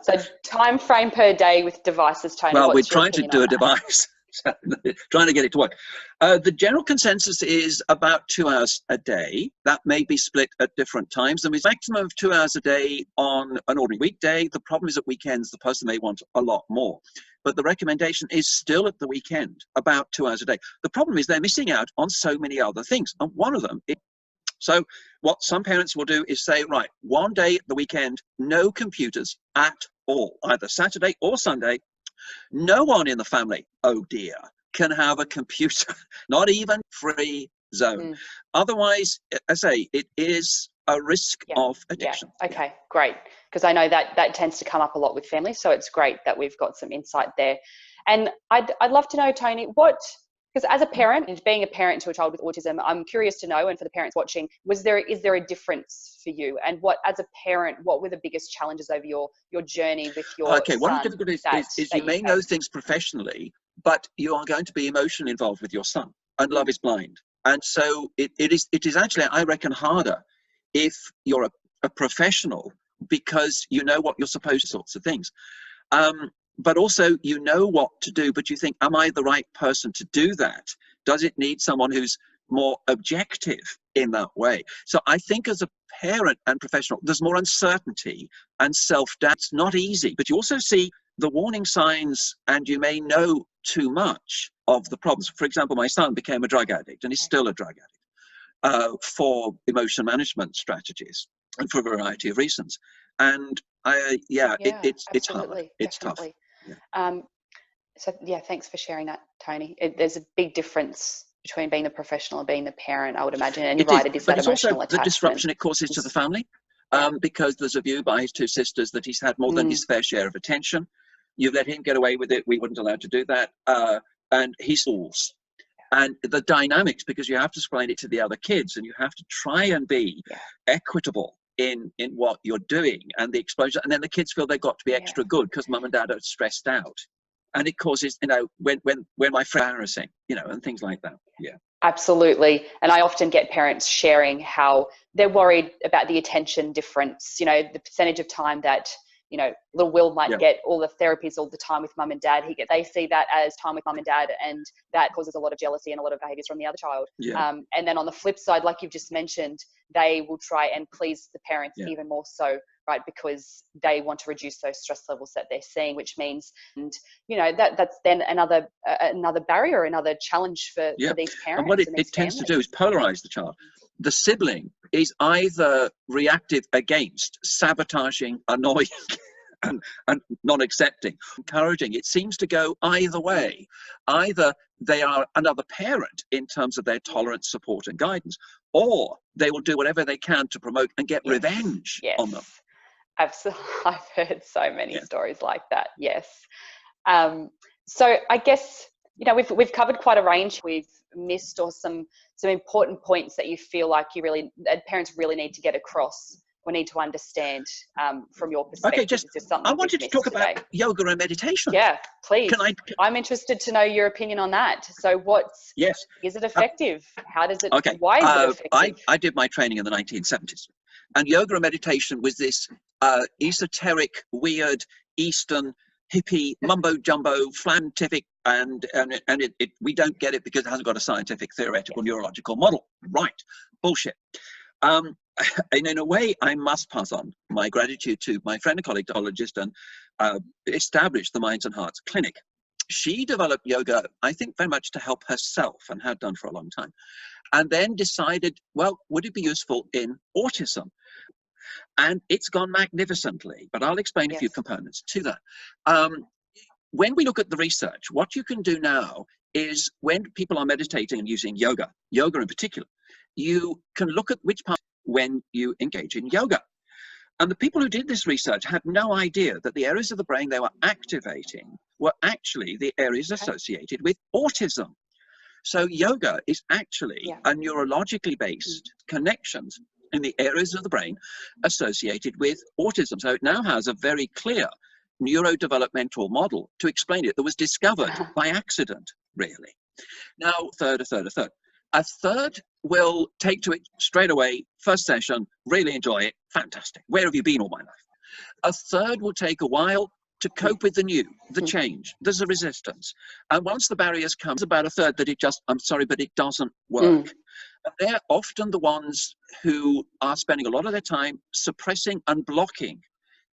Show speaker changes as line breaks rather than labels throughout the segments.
So time frame per day with devices, Tony.
Well, we're
what's your
trying to
opinion
do
on
a
that?
device, trying to get it to work. The general consensus is about 2 hours a day. That may be split at different times. There is a maximum of 2 hours a day on an ordinary weekday. The problem is at weekends, the person may want a lot more. But the recommendation is still at the weekend, about 2 hours a day. The problem is they're missing out on so many other things. And one of them is, so what some parents will do is say, right, one day at the weekend, no computers at all, either Saturday or Sunday. No one in the family, oh dear, can have a computer, not even free zone. Otherwise, I say, it is a risk of addiction.
Yeah. Okay, great. Because I know that tends to come up a lot with families, so it's great that we've got some insight there. And I'd love to know, Tony, because as a parent, and being a parent to a child with autism, I'm curious to know, and for the parents watching, is there a difference for you? And as a parent, what were the biggest challenges over your journey with your son?
One of the difficulties is you may know things professionally, but you are going to be emotionally involved with your son, and love is blind. And so it is actually, I reckon, harder if you're a professional, because you know what you're supposed to, sorts of things. But also you know what to do, but you think, am I the right person to do that? Does it need someone who's more objective in that way? So I think as a parent and professional, there's more uncertainty and self-doubt. It's not easy, but you also see the warning signs, and you may know too much of the problems. For example, my son became a drug addict, and he's still a drug addict, for emotion management strategies and for a variety of reasons. And it's hard. It's tough.
Yeah. So thanks for sharing that, Tony. There's a big difference between being the professional and being the parent, I would imagine. And you're right, it is that emotional attachment.
But it's also the disruption it causes to the family, because there's a view by his two sisters that he's had more than his fair share of attention. You let him get away with it. We weren't allowed to do that. And he falls. And the dynamics, because you have to explain it to the other kids, and you have to try and be equitable in what you're doing, and the exposure, and then the kids feel they've got to be extra good because mum and dad are stressed out, and it causes, when my friend embarrassing, and things like that.
Absolutely. And I often get parents sharing how they're worried about the attention difference, the percentage of time that little Will might get all the therapies all the time with mum and dad. They see that as time with mum and dad, and that causes a lot of jealousy and a lot of behaviours from the other child. And then on the flip side, like you've just mentioned, they will try and please the parents even more so, right? Because they want to reduce those stress levels that they're seeing, which means, and that's then another barrier, another challenge for these parents.
And what it tends to do is polarize the child. The sibling is either reactive against, sabotaging, annoying, and not accepting, encouraging. It seems to go either way. Either they are another parent in terms of their tolerance, support, and guidance, or they will do whatever they can to promote and get revenge on them.
Absolutely. I've heard so many stories like that. Yes. So I guess, we've covered quite a range. We've missed or some important points that you feel like that parents really need to get across or need to understand from your perspective.
Okay, I wanted to talk about yoga and meditation.
Yeah, please. I'm interested to know your opinion on that. So is it effective? How does it, why is it effective?
I did my training in the 1970s, and yoga and meditation was this esoteric, weird, Eastern, hippie, mumbo jumbo, scientific, and we don't get it because it hasn't got a scientific, theoretical, neurological model. Right. Bullshit. And in a way, I must pass on my gratitude to my friend and colleague, psychologist, and established the Minds and Hearts Clinic. She developed yoga, I think, very much to help herself, and had done for a long time. And then decided, well, would it be useful in autism? And it's gone magnificently, but I'll explain a few components to that. When we look at the research, what you can do now is, when people are meditating and using yoga in particular, you can look at which part when you engage in yoga. And the people who did this research had no idea that the areas of the brain they were activating were actually the areas associated with autism. So yoga is actually a neurologically based connections in the areas of the brain associated with autism. So it now has a very clear neurodevelopmental model to explain it that was discovered by accident, really. Now, a third will take to it straight away, first session, really enjoy it, fantastic. Where have you been all my life? A third will take a while to cope with the new, the change. There's a resistance. And once the barriers come, it's about a third that I'm sorry, but it doesn't work. And they're often the ones who are spending a lot of their time suppressing and blocking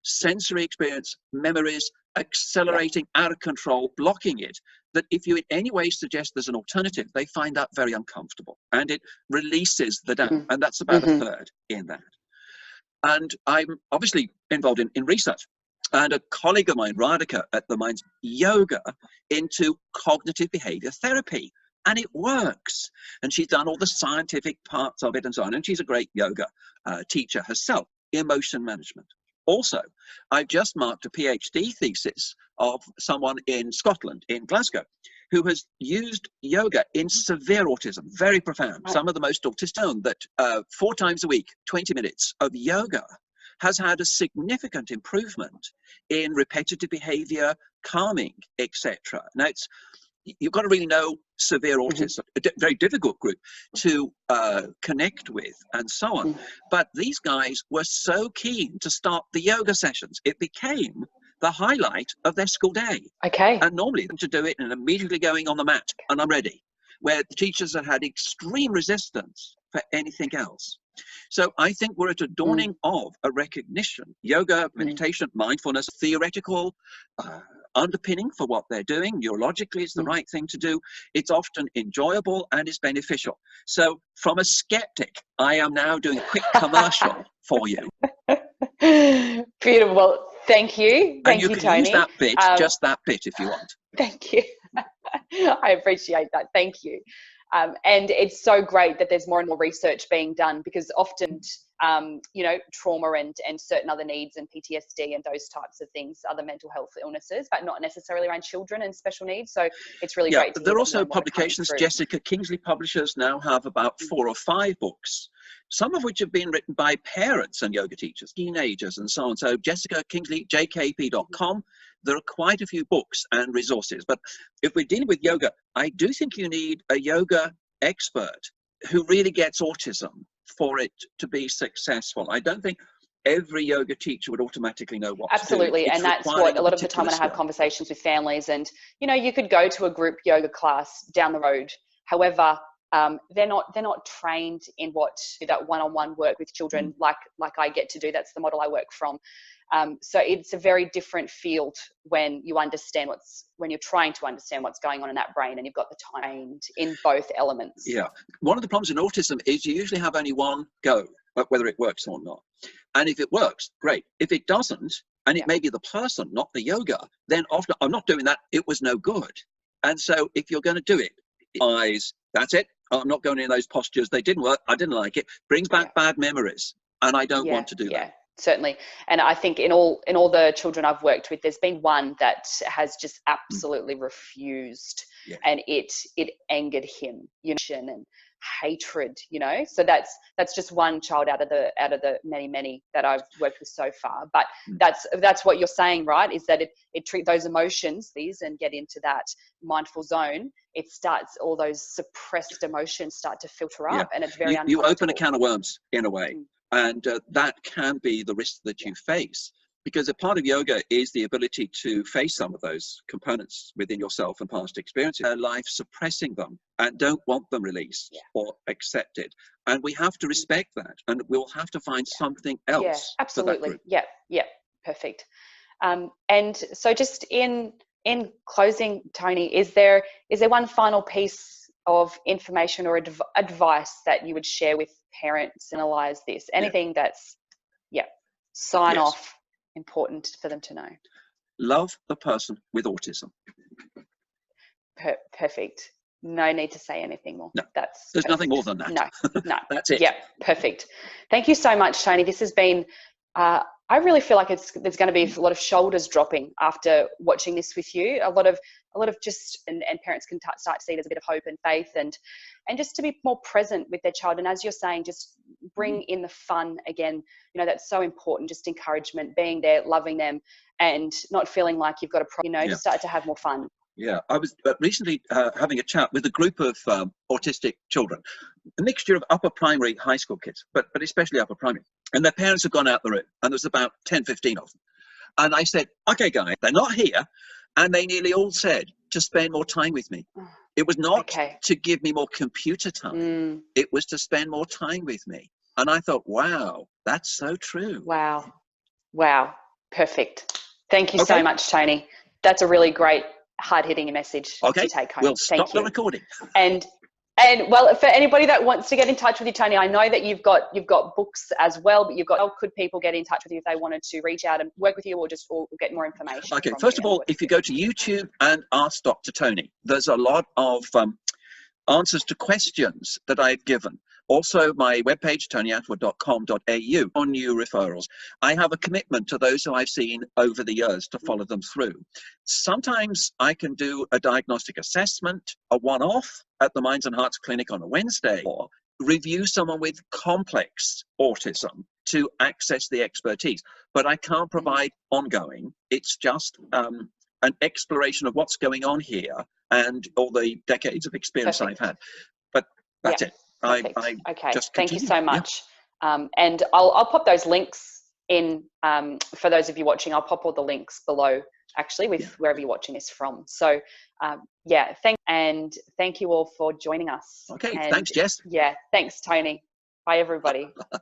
sensory experience, memories, accelerating out of control, blocking it, that if you in any way suggest there's an alternative, they find that very uncomfortable and it releases the doubt. And that's about a third in that. And I'm obviously involved in research. And a colleague of mine, Radhika at the Minds, yoga into cognitive behavior therapy. And it works. And she's done all the scientific parts of it and so on. And she's a great yoga teacher herself, emotion management. Also, I've just marked a PhD thesis of someone in Scotland, in Glasgow, who has used yoga in severe autism, very profound. Right. Some of the most autistic known that 4 times a week, 20 minutes of yoga has had a significant improvement in repetitive behavior, calming, etc. Now, you've got to really know severe autism, a very difficult group to connect with and so on. But these guys were so keen to start the yoga sessions. It became the highlight of their school day.
Okay.
And normally to do it and immediately going on the mat and I'm ready, where the teachers have had extreme resistance for anything else. So I think we're at a dawning of a recognition, yoga, meditation, mindfulness, theoretical underpinning for what they're doing. Neurologically, it's the right thing to do. It's often enjoyable and it's beneficial. So from a skeptic, I am now doing a quick commercial for you.
Beautiful. Well, thank you. Thank you, Tony.
And you can use that bit, just that bit, if you want.
Thank you. I appreciate that. Thank you. And it's so great that there's more and more research being done, because often, you know, trauma and certain other needs and PTSD and those types of things, other mental health illnesses, but not necessarily around children and special needs. So it's really great to hear.
There are also publications. Jessica Kingsley Publishers now have about 4 or 5 books, some of which have been written by parents and yoga teachers, teenagers and so on. So Jessica Kingsley, jkp.com. There are quite a few books and resources. But if we're dealing with yoga, I do think you need a yoga expert who really gets autism for it to be successful. I don't think every yoga teacher would automatically know what to do.
Absolutely. And that's what a lot of the time when I have conversations with families, and, you know, you could go to a group yoga class down the road. However, they're not trained in that one-on-one work with children like I get to do. That's the model I work from. So it's a very different field when you understand when you're trying to understand what's going on in that brain, and you've got the time in both elements. Yeah.
One of the problems in autism is you usually have only one go, whether it works or not. And if it works, great. If it doesn't, and it may be the person, not the yoga, then often I'm not doing that. It was no good. And so if you're going to do it, that's it. I'm not going in those postures. They didn't work. I didn't like it. Brings back bad memories. And I don't want to do that.
Certainly. And I think in all the children I've worked with, there's been one that has just absolutely refused, and it angered him, you know, and hatred, you know. So that's just one child out of the many that I've worked with so far. But that's what you're saying, right? Is that it treat those emotions, and get into that mindful zone. It starts, all those suppressed emotions start to filter up, and it's very uncomfortable.
You open a can of worms in a way. And that can be the risk that you face, because a part of yoga is the ability to face some of those components within yourself and past experiences. Life suppressing them and don't want them released or accepted. And we have to respect that, and we'll have to find something else.
Yeah, absolutely. Yeah, perfect. And so just in closing, Tony, is there one final piece of information or advice that you would share with parents and analyze this? Anything that's sign off important for them to know?
Love the person with autism.
Perfect. No need to say anything more.
No, there's
perfect.
Nothing more than that.
No.
That's it.
Yeah, perfect. Thank you so much, Tony. This has been I really feel like there's going to be a lot of shoulders dropping after watching this with you. A lot of just, and parents can start to see there's a bit of hope and faith, and just to be more present with their child. And as you're saying, just bring in the fun again. You know, that's so important. Just encouragement, being there, loving them, and not feeling like you've got a problem. You know, just start to have more fun.
Yeah, I was recently having a chat with a group of autistic children, a mixture of upper primary, high school kids, but especially upper primary. And their parents had gone out the room, and there was about 10, 15 of them. And I said, okay, guys, they're not here. And they nearly all said to spend more time with me. It was not to give me more computer time. It was to spend more time with me. And I thought, wow, that's so true.
Wow. Wow. Perfect. Thank you so much, Tony. That's a really great hard-hitting message to take home.
We'll stop the recording.
And well, for anybody that wants to get in touch with you, Tony, I know that you've got books as well, but how could people get in touch with you if they wanted to reach out and work with you, or get more information?
Okay, first of all, if you go to YouTube and Ask Dr. Tony, there's a lot of answers to questions that I've given. Also, my webpage, tonyatwood.com.au, on new referrals. I have a commitment to those who I've seen over the years to follow them through. Sometimes I can do a diagnostic assessment, a one-off at the Minds and Hearts Clinic on a Wednesday, or review someone with complex autism to access the expertise. But I can't provide ongoing. It's just an exploration of what's going on here and all the decades of experience I've had. But that's it.
Okay, thank you so much. Yeah. And I'll pop those links in for those of you watching. I'll pop all the links below, actually, with wherever you're watching this from. So yeah, thank you all for joining us.
Okay, thanks, Jess.
Yeah, thanks, Tony. Bye, everybody.
Bye.